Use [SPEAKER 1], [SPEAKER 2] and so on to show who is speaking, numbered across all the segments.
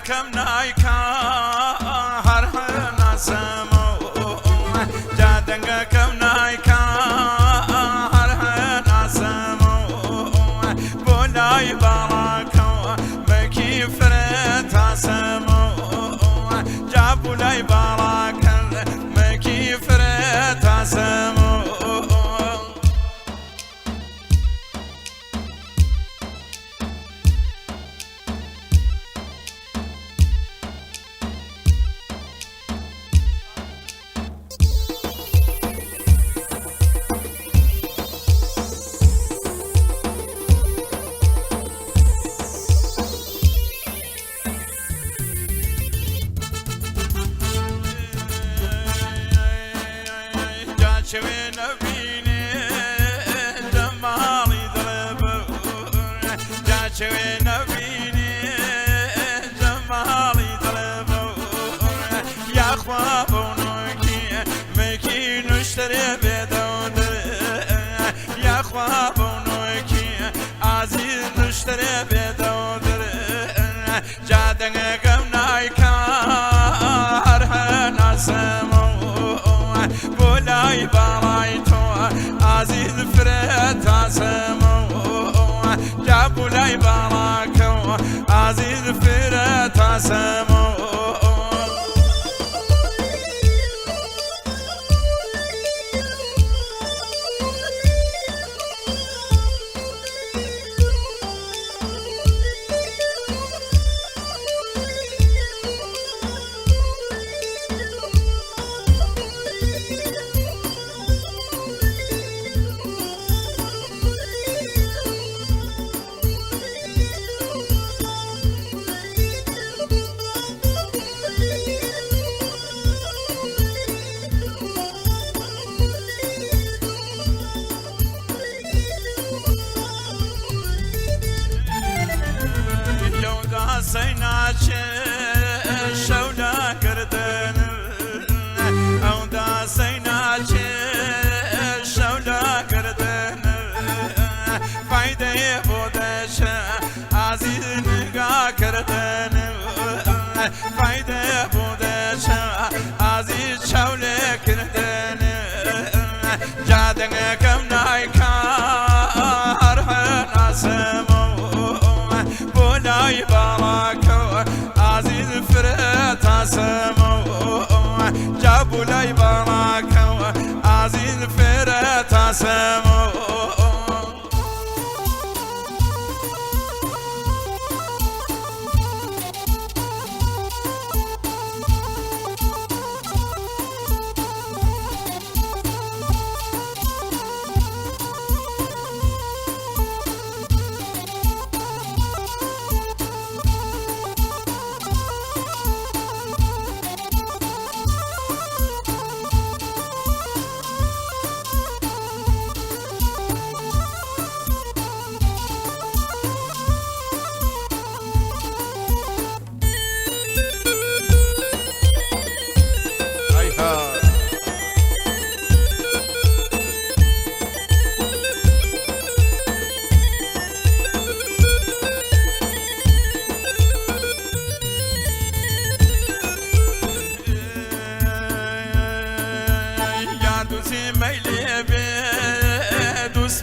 [SPEAKER 1] كم نايكا هرهنا سمو جادنگا كم نايكا هرهنا سمو بولاي باراكو مكي فرتا سمو جابولاي باراكو مكي فرتا سمو شوين بيني جمالي ضربون جا شوين بيني جمالي ضربون يا خوابونكي مكي نشتري بدودر يا خوابونكي عزيز نشتري بدودر جادن قمنايكا هرهنا سمو بولاي بارايتو عزيز فرتا سمو جابولاي باراكو عزيز فرتا سمو سيناچه شولا کردن او دا سيناچه شولا کردن فایده بودش عزیز نگاه کردن فایده بودش عزیز شولا کردن جادن کم نایکا هرهن اسمو بولاي باراكو عزيز فرتا سمو جابولاي باراكو عزيز فرتا سمو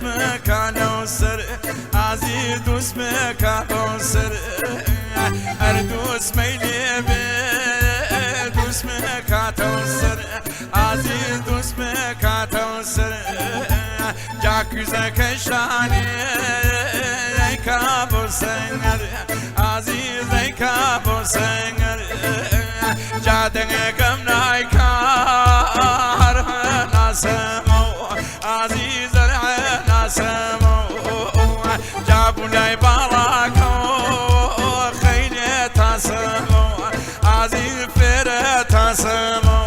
[SPEAKER 1] مكانو سر عزيز دوس مكانو سر اردوس ميلي دوس مكانو سر عزيز دوس مكانو سر جاكوزا كشاني كابو سنگر عزيز كابو سنگر جادن كم نايكا هرهنا سمو عزيز سمو جابولاي باراكو خيلتا سمو عزيز فرتا سمو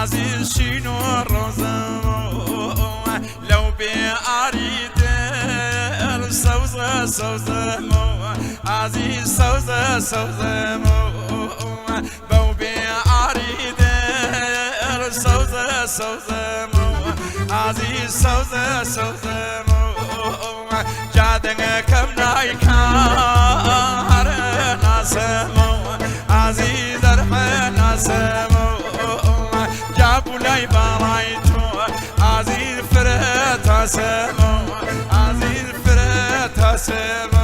[SPEAKER 1] عزيز شنو الرزمو لو بأريد الصوزة صوزمو عزيز صوزة صوزمو بو بأريد الصوزة صوزمو عزيز صوزة صوزمو جادن كم نايكا هرنا سمو عزيز رحنا سمو جابوا لي برايتو عزيز فرتا سمو عزيز فرتا سمو